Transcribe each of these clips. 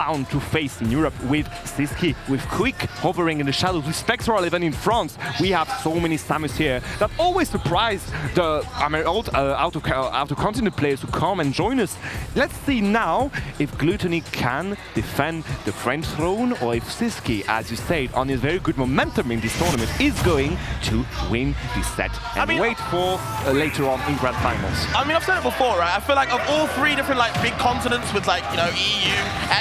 bound to face in Europe with Sisqui, with Quick hovering in the shadows, with Spectral even in front. We have so many Samus here that always surprise the out-of-continent players who come and join us. Let's see now if Glutonny can defend the French throne, or if Sisqui, as you said, on his very good momentum in this tournament, is going to win this set and wait for later on in Grand Finals. I mean, I've said it before, right? I feel like of all three different like big continents with like, you know, EU,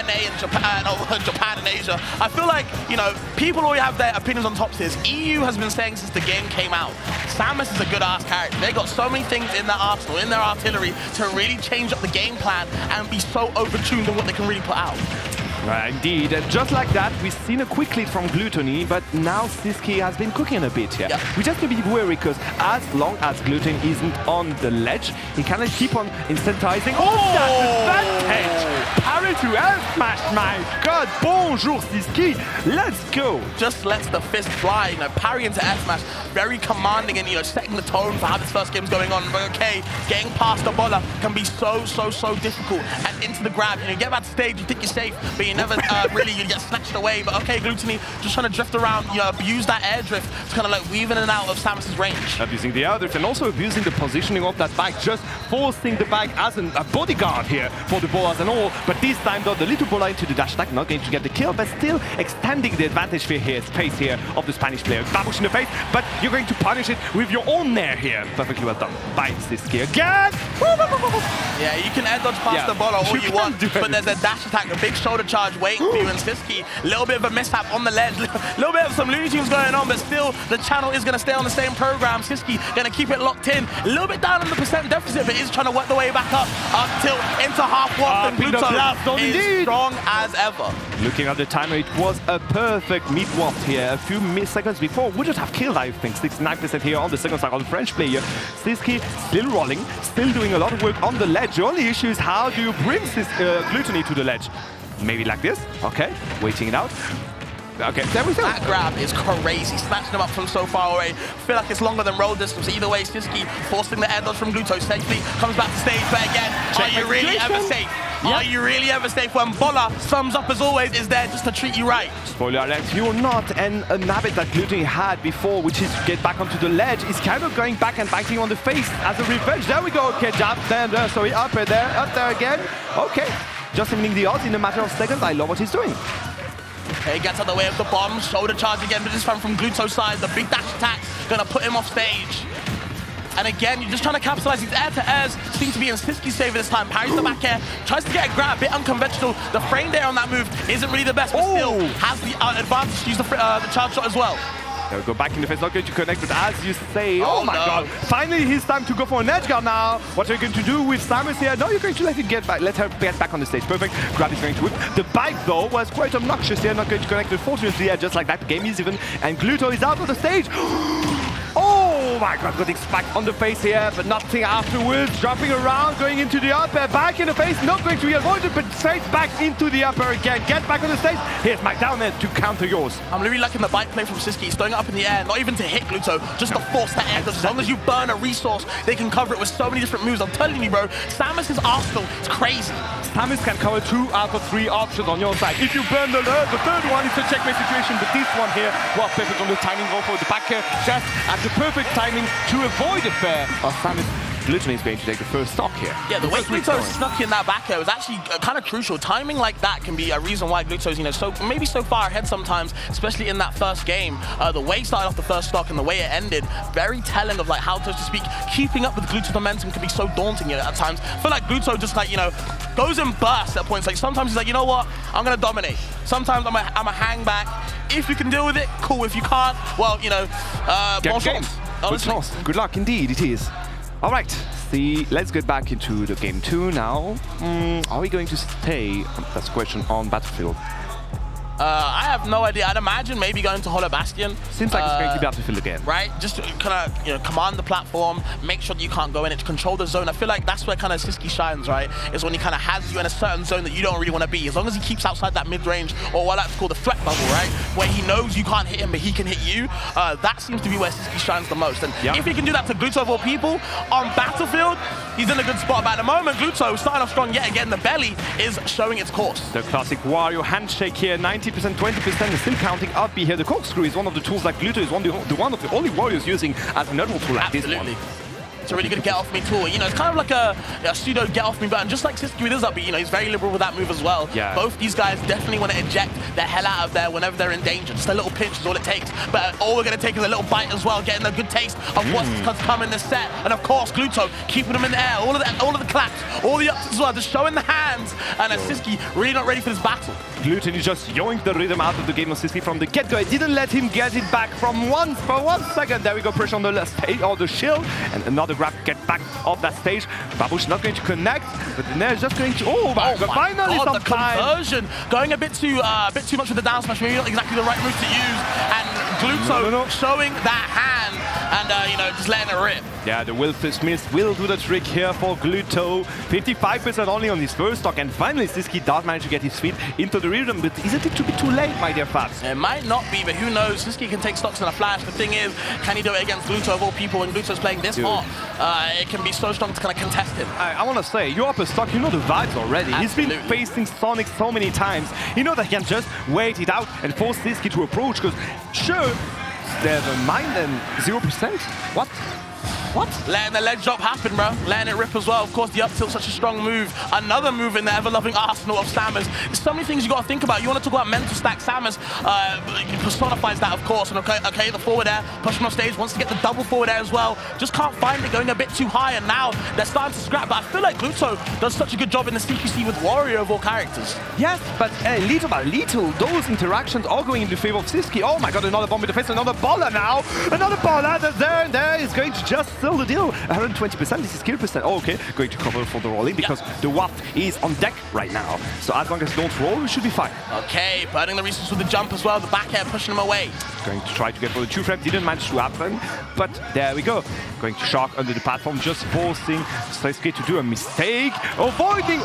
NA and Japan, or Japan and Asia, I feel like, you know, people already have their opinions on top tiers. EU has been saying since the game came out, Samus is a good ass character. They got so many things in their arsenal, in their artillery, to really change up the game plan and be so overtuned in what they can really put out. Indeed, and just like that, we've seen a quick lead from Glutonny, but now Sisqui has been cooking a bit here. We just need to be wary, because as long as Glutonny isn't on the ledge, he cannot keep on incentivizing. Oh, that advantage! Parry to F smash, my god! Bonjour, Sisqui! Let's go! Just lets the fist fly, you know, parry into F smash, very commanding and, you know, setting the tone for how this first game's going on. But okay, getting past the bola can be so difficult, and into the grab, you know, you get back to stage, you think you're safe, but you never really, you get snatched away. But okay, Glutonny just trying to drift around, you know, abuse that air drift to kind of like weave in and out of Samus's range. Abusing the air drift and also abusing the positioning of that bike, just forcing the bike as a bodyguard here for the bolas and all. But this time though, the little bola into the dash attack, not going to get the kill, but still extending the advantage for here, space here of the Spanish player. Babush in the face, but you're going to punish it with your own nair here. Perfectly well done by Sisqui again. Yeah, you can air dodge past the bola all you want, but there's a dash attack, a big shoulder charge waiting for you, and Sisqui, a little bit of a mishap on the ledge, a little bit of some Looney Tunes going on, but still the channel is going to stay on the same program. Sisqui going to keep it locked in, a little bit down in the percent deficit, but is trying to work the way back up until into half watt, and Gluto is strong as ever. Looking at the timer, it was a perfect mid-watt here. A few seconds before would have killed, I think. 69% here on the second side on the French player. Sisqui still rolling, still doing a lot of work on the ledge. The only issue is how do you bring Glutonny to the ledge? Maybe like this. Okay, waiting it out. Okay, there we go. That grab is crazy, snatching him up from so far away. Feel like it's longer than roll distance. Either way, Sisqui forcing the air dodge from Gluto safely, comes back to stage, but again, are you really ever safe? Are you really ever safe when Bola, thumbs up as always, is there just to treat you right? Spoiler alert, you're not, and a habit that Glutonny had before, which is to get back onto the ledge, is kind of going back and biting on the face as a revenge. There we go, okay, jab, sorry, up there again. Okay, just evening the odds in a matter of seconds. I love what he's doing. Okay, gets out of the way of the bomb, shoulder charge again, but this time from Gluto's side, the big dash attack, gonna put him off stage. And again, you're just trying to capitalize. These air-to-airs seem to be in Sisqi's favor this time. Parries the back air, tries to get a grab, a bit unconventional. The frame there on that move isn't really the best, but still has the advantage to use the charge shot as well. There we go, back in the face, not going to connect, but as you say, oh my god, finally his time to go for an edge guard now. What are you going to do with Samus here? No, you're going to let her get back on the stage. Perfect, grab is going to whip. The bike though was quite obnoxious here, not going to connect. Unfortunately, just like that, the game is even, and Gluto is out of the stage. Oh my god, getting smacked on the face here, but nothing afterwards. Dropping around, going into the upper, back in the face, not going to be avoided, but straight back into the upper again. Get back on the stage. Here's Mike down there to counter yours. I'm really liking the bike play from Sisqui. He's throwing it up in the air, not even to hit Gluto, just to force that air. As long as you burn a resource, they can cover it with so many different moves. I'm telling you, bro, Samus's arsenal is crazy. Samus can cover 2 out of 3 options on your side. If you burn the third one, it's a checkmate situation, but this one here, well, perfect on the timing, go for the back here, just at the perfect timing to avoid the fair of Samus. Glutonny is going to take the first stock here. Yeah, the way Gluto snuck in that back air was actually kind of crucial. Timing like that can be a reason why Gluto's, you know, maybe so far ahead sometimes, especially in that first game. The way he started off the first stock and the way it ended, very telling of like how, to speak, keeping up with Gluto's momentum can be so daunting at times. I feel like Gluto just like, you know, goes in bursts at points. Like sometimes he's like, you know what, I'm gonna dominate. Sometimes I'm a hang back. If you can deal with it, cool. If you can't, well, you know, bon chance. Good luck indeed, it is. All right, let's get back into the game 2 now. Are we going to stay, that's a question, on Battlefield? I have no idea. I'd imagine maybe going to Hollow Bastion. Seems like it's going to be Battlefield again. Right? Just to kind of command the platform, make sure that you can't go in it, to control the zone. I feel like that's where kind of Sisqui shines, right? Is when he kind of has you in a certain zone that you don't really want to be. As long as he keeps outside that mid-range, or what I like to call the threat bubble, right? Where he knows you can't hit him, but he can hit you. That seems to be where Sisqui shines the most. And if he can do that to Gluto of all people, on Battlefield, he's in a good spot. But at the moment, Gluto starting off strong yet again. The belly is showing its course. The classic Wario handshake here, 90%, 20%, is still counting up B here. The corkscrew is one of the tools that Gluto is one of the only Warriors using as a neutral tool like this one. It's a really good get-off-me tool. You know, it's kind of like a pseudo get-off-me button, just like Sisqui with his up B. You know, he's very liberal with that move as well. Yeah. Both these guys definitely want to eject the hell out of there whenever they're in danger. Just a little pinch is all it takes. But all we're going to take is a little bite as well, getting a good taste of what's come in this set. And of course, Gluto keeping them in the air. All of the claps, all the ups as well, just showing the hands. And Sisqui really not ready for this battle. Glutonny just yoinked the rhythm out of the game of Sisqui from the get-go. It didn't let him get it back for 1 second. There we go, pressure on the stage or the shield, and another grab get back off that stage. Babush not going to connect, but then they're just going to. Oh my God! Finally, the conversion going a bit too much with the down smash. Maybe not exactly the right move to use. And Gluto showing that hand and just letting it rip. Yeah, the Will Smith will do the trick here for Gluto. 55% only on his first stock, and finally Sisqui does manage to get his feet into the rhythm. But isn't it to be too late, my dear Fabs? It might not be, but who knows? Sisqui can take stocks in a flash. The thing is, can he do it against Gluto of all people when Gluto's playing this hot? It can be so strong to kind of contest him. I want to say, you're up a stock, you know the vibes already. Absolutely. He's been facing Sonic so many times. You know that he can just wait it out and force Sisqui to approach, because sure, there's a mind and 0%. What? Letting the ledge drop happen, bro. Letting it rip as well. Of course, the up tilt, such a strong move. Another move in the ever-loving arsenal of Samus. There's so many things you got to think about. You want to talk about mental stack. Samus personifies that, of course. And okay, the forward air, pushing off stage, wants to get the double forward air as well. Just can't find it, going a bit too high. And now they're starting to scrap. But I feel like Gluto does such a good job in the CQC with Wario of all characters. Yes, but little by little, those interactions are going in the favor of Sisqui. Oh my God, another bomb in the face, another baller now. Another baller there and there is going to just seal the deal. 120%, this is kill percent. Oh, okay, going to cover for the rolling because the waft is on deck right now. So as long as they don't roll, we should be fine. Okay, burning the resource with the jump as well. The back air pushing him away. Going to try to get for the 2-frame, didn't manage to happen, but there we go. Going to shark under the platform, just forcing Sisqui to do a mistake. Avoiding,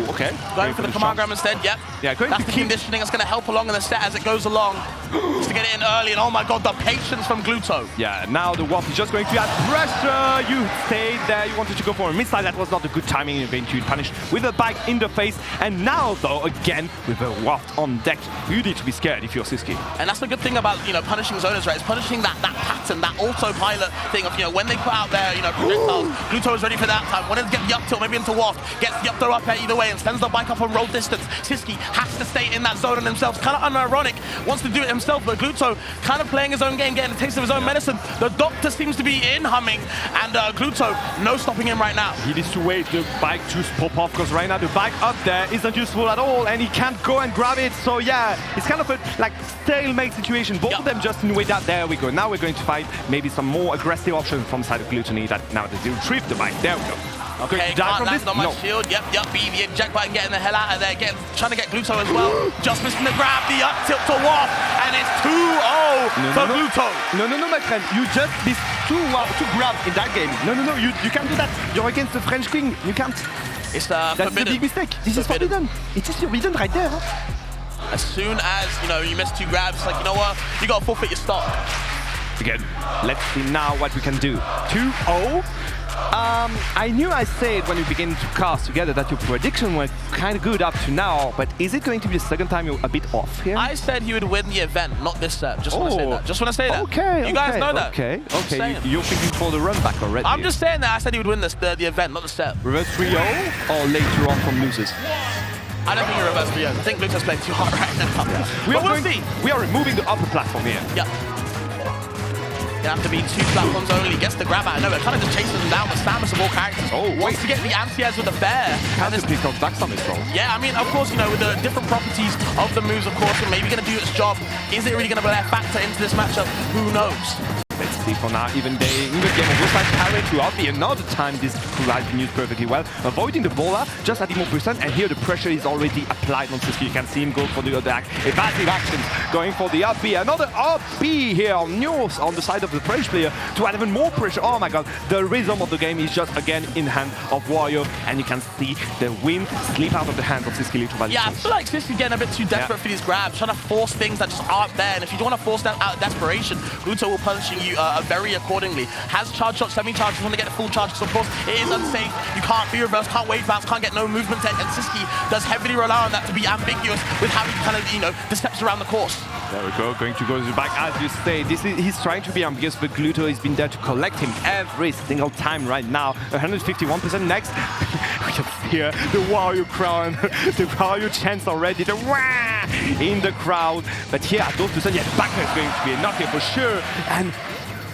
okay. Going for the command grab instead, yep. Yeah, that's the conditioning that's going to help along in the set as it goes along. Just to get it in early, and oh my God, the patience from Gluto. Yeah, now the waft is just going to add pressure. You stayed there, you wanted to go for a missile. That was not a good timing. You're going to punish with a bike in the face. And now, though, again, with a waft on deck, you need to be scared if you're Sisqui. And that's the good thing about, punishing zoners, right? It's punishing that pattern, that autopilot thing of, when they put out their, projectiles, Gluto is ready for that time. Wanted to get the up tilt, maybe into waft, gets the up throw up air either way and sends the bike up on roll distance. Sisqui has to stay in that zone and himself. Kind of unironic, wants to do it himself, but Gluto kind of playing his own game, getting a taste of his own medicine. The doctor seems to be in humming, and Gluto, no stopping him right now. He needs to wait the bike to pop off, because right now the bike up there isn't useful at all, and he can't go and grab it. So yeah, it's kind of a stalemate situation. Both of them just in way that. There we go. Now we're going to find maybe some more aggressive options from side of Glutonny that now they retrieve the bike. There we go. Okay, can't land on my shield. Yep, B, the eject button, getting the hell out of there. Trying to get Gluto as well. Just missing the grab, the up tilt to waft, and it's 2-0 for Gluto. No, my friend. You just missed two grabs in that game. No, you can't do that. You're against the French King. You can't. It's That's forbidden. a big mistake. This is forbidden. It is forbidden right there. As soon as, you miss two grabs, it's like, you know what? You got to forfeit your stock. Again, let's see now what we can do. 2-0. I knew I said when we began to cast together that your prediction was kind of good up to now, but is it going to be the second time you're a bit off here? I said he would win the event, not this set. Just want to say that. Just want to say that. Okay. You guys know that. Okay. You're thinking for the run back already. I'm just saying that I said he would win the event, not the set. Reverse 3-0 or later on from losers? I don't think he reverse 3-0. I think Gluto's playing too hard right now. Yeah. We'll see. We are removing the upper platform here. Yep. You have to be two platforms only. Gets the grab out of nowhere. Kind of just chases him down. But Samus of all characters wants to get the anti-airs with the fair. Can't pick up back on this role. Yeah, I mean, of course, with the different properties of the moves, of course, and maybe going to do its job. Is it really going to play a factor into this matchup? Who knows? Let's see for now, even game of Wolfside carry throughout the another time this has been used perfectly well. Avoiding the baller, just adding more percent, and here the pressure is already applied on Sisqui. You can see him go for the attack. Evasive actions, going for the up B. Another up B here on News on the side of the French player to add even more pressure. Oh my god, the rhythm of the game is just again in hand of Wario, and you can see the win slip out of the hands of Sisqui. Yeah, I feel like Sisqui getting a bit too desperate for these grabs, trying to force things that just aren't there. And if you don't want to force that out of desperation, Gluto will punish you very accordingly. Has charge shot, semi-charge, want to get a full charge, because of course it is unsafe. You can't be reverse, can't wave bounce, can't get no movement tech, and Sisqui does heavily rely on that to be ambiguous with how he kind of, the steps around the course. There we go, going to go to the back, as you say. He's trying to be ambiguous, but Gluto has been there to collect him every single time right now. 151% next. We can see here the Wario crown, the Wario chants already, the wah in the crowd. But here at those percent, yeah, the backer is going to be enough here for sure. And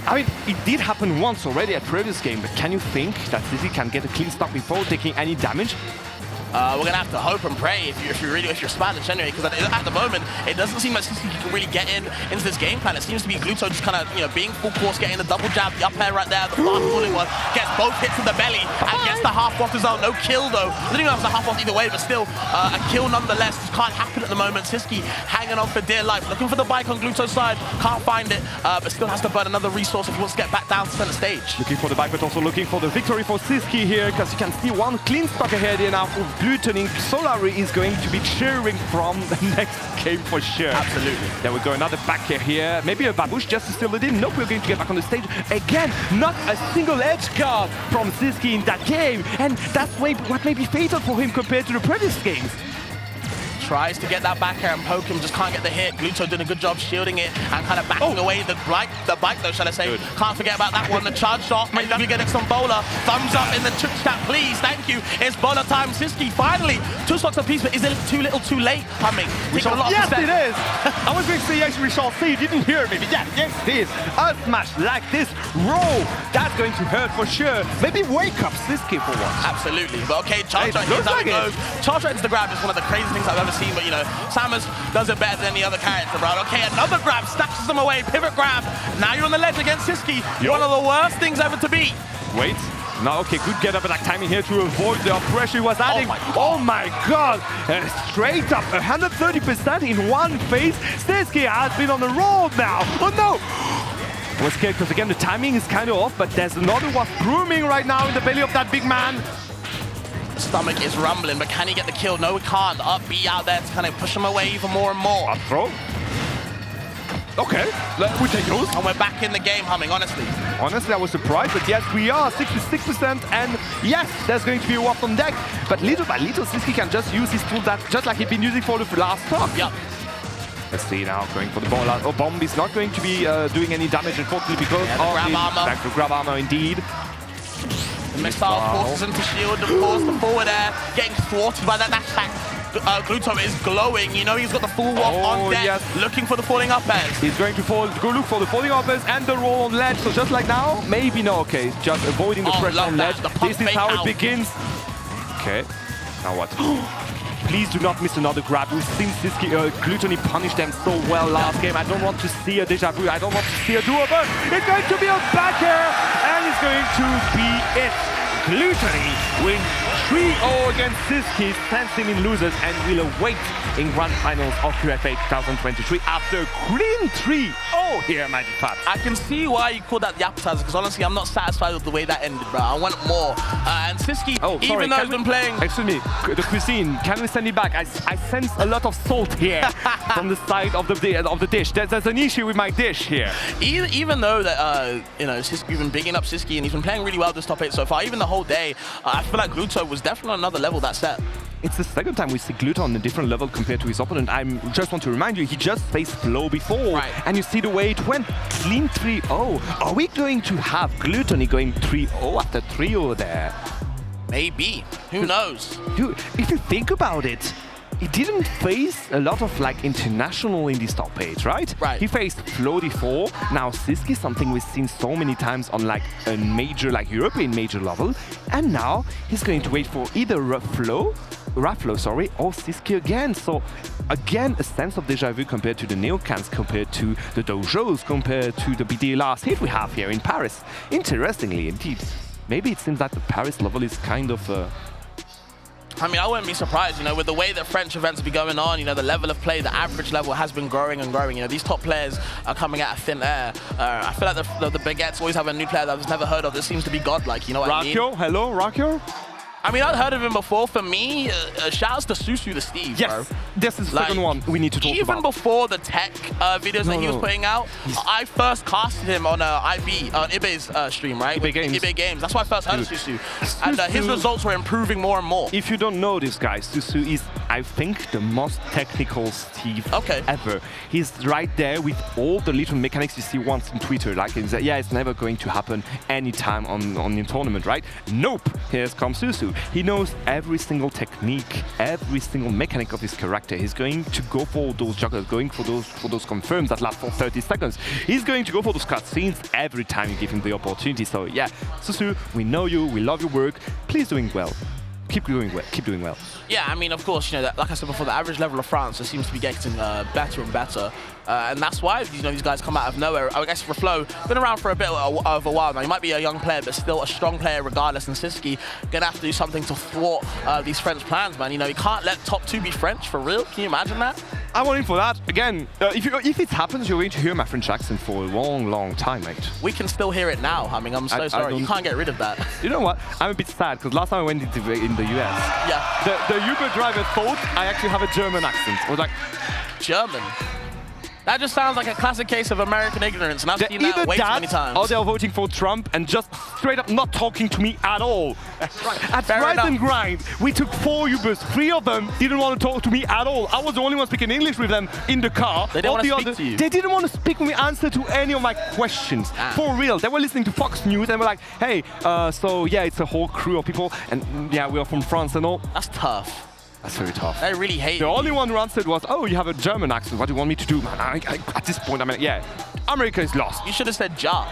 I mean, it did happen once already at previous game, but can you think that Sisqui can get a clean stop before taking any damage? We're gonna have to hope and pray if you're Spanish anyway, because at the moment it doesn't seem like Sisqui can really get into this game plan. It seems to be Gluto just kind of being full course, getting the double jab, the up air right there, the fast falling one, gets both hits in the belly and gets the half off the zone. No kill though. I don't even know if it's a half off either way, but still a kill nonetheless. This can't happen at the moment. Sisqui hanging on for dear life, looking for the bike on Gluto's side, can't find it, but still has to burn another resource if he wants to get back down to center stage. Looking for the bike, but also looking for the victory for Sisqui here, because you can see one clean stock ahead here now for Glutonny. Solari is going to be cheering from the next game for sure. Absolutely. There we go, another back here. Maybe a Babush just to steal it in. Nope, we're going to get back on the stage. Again, not a single edge guard from Sisqui in that game. And that's what may be fatal for him compared to the previous games. Tries to get that back air and poke him, just can't get the hit. Gluto doing a good job shielding it and kind of backing away the bike though, shall I say. Good. Can't forget about that one, the charge shot. Maybe we get some bowler. Thumbs up in the chat, please, thank you. It's bowler time. Sisqui finally, 2 stocks apiece, but is it too little too late? Humming. Yes, it is. I was going to say, yes, we shall see. You didn't hear me, but yes, it is. A smash like this, roll. That's going to hurt for sure. Maybe wake up Sisqui for once. Absolutely. But okay, charge right, here's how it goes. Charge right into the grab is one of the craziest things I've ever seen, but Samus does it better than any other character, bro. Okay, another grab, snatches them away, pivot grab. Now you're on the ledge against Sisqui. One of the worst things ever to beat. Wait. No, okay, good get up attack timing here to avoid the pressure he was adding. Oh my god! Straight up, 130% in one phase. Sisqui has been on the roll now. Oh no! I was scared because again the timing is kind of off, but there's another one grooming right now in the belly of that big man. Stomach is rumbling, but can he get the kill? No, he can't. Up B out there to kind of push him away even more and more. Up throw. Okay, we take those. And we're back in the game, Humming, honestly. Honestly, I was surprised, but yes, we are 66%, and yes, there's going to be a WAP on deck. But little by little, Sisqui can just use his tool that just like he'd been using for the last talk. Yep. Let's see now, going for the ball out. Oh, Bomb is not going to be doing any damage, unfortunately, because of the grab armor. Back to grab armor, indeed. The missile forces him to shield, of course, the forward air, getting thwarted by that dash attack. Gluto is glowing, he's got the full walk on deck, yes. Looking for the falling up airs. He's going to go look for the falling up airs and the roll on ledge, so just like now, maybe no, okay, just avoiding the pressure on ledge. This is how it begins. Okay, now what? Please do not miss another grab. We've seen Glutonny punish them so well last game. I don't want to see a deja vu. I don't want to see a duo, but it's going to be a back air, and it's going to be it. Glutonny wins 3-0 against Sisqui, sends him in losers, and will await in Grand Finals of UFA 2023 after clean 3-0 here, Magic Fat. I can see why you call that the appetizer, because honestly, I'm not satisfied with the way that ended, bro. I want more. And Sisqui, even though he's been playing... Excuse me, the cuisine, can we send it back? I sense a lot of salt here from the side of the dish. There's an issue with my dish here. Even though that, Sisqui been bigging up Sisqui, and he's been playing really well this top 8 so far, even the whole day, I feel like Gluto was definitely on another level that set. It's the second time we see Gluto on a different level compared to his opponent. I just want to remind you, he just faced Flow before. Right. And you see the way it went. Clean 3-0. Are we going to have Glutonny going 3-0 after 3-0 there? Maybe. Who knows? Dude, if you think about it, he didn't face a lot of international in these top 8, right? Right. He faced Flow before. Now Sisqui, something we've seen so many times on a major, European major level. And now he's going to wait for either Flow Raflo, sorry, or Sisqui again. So again, a sense of deja vu compared to the Neocans, compared to the dojos, compared to the BD last hit we have here in Paris. Interestingly, indeed. Maybe it seems that the Paris level is kind of I mean, I wouldn't be surprised, you know, with the way that French events be going on, you know, the level of play, the average level has been growing and growing. You know, these top players are coming out of thin air. I feel like the baguettes always have a new player that I've never heard of that seems to be godlike, you know what I mean? Hello, Rakio? I mean, I've heard of him before. For me, shouts to Susu the Steve, yes, bro. This is the second one we need to talk about. Even before the tech videos that he was putting out, I first casted him on Ibe's stream, right? Ibe Games. That's why I first heard of Susu. And his results were improving more and more. If you don't know this guy, Susu is, I think, the most technical Steve ever. He's right there with all the little mechanics you see once in Twitter. Like, yeah, it's never going to happen anytime on the tournament, right? Nope. Here comes Susu. He knows every single technique, every single mechanic of his character. He's going to go for those juggles, going for those confirms that last for 30 seconds. He's going to go for those cutscenes every time you give him the opportunity. So yeah, Susu, we know you, we love your work. Please doing well. Keep doing well. Keep doing well. Yeah, I mean, of course, you know, like I said before, the average level of France just seems to be getting better and better, and that's why you know these guys come out of nowhere. I guess Raflo been around for a bit of a while now. He might be a young player, but still a strong player regardless. And Sisqui gonna have to do something to thwart these French plans, man. You know, you can't let top 2 be French for real. Can you imagine that? I'm waiting for that. Again, if it happens, you're going to hear my French accent for a long, long time, mate. We can still hear it now. I mean, I'm so sorry. You can't get rid of that. You know what? I'm a bit sad because last time I went in the US, the Uber driver thought I actually have a German accent. I was like, German? That just sounds like a classic case of American ignorance, and I've seen that way too many times. Or they're voting for Trump and just straight up not talking to me at all. At Rise and Grind, we took 4 Ubers. 3 of them didn't want to talk to me at all. I was the only one speaking English with them in the car. They didn't want to speak to you. They didn't want to speak with me, answer to any of my questions. For real. They were listening to Fox News and were like, hey, so yeah, it's a whole crew of people, and yeah, we are from France and all. That's tough. That's very tough. I really hate The only one who answered was, oh, you have a German accent. What do you want me to do, man? At this point, I mean, yeah, America is lost. You should have said Ja.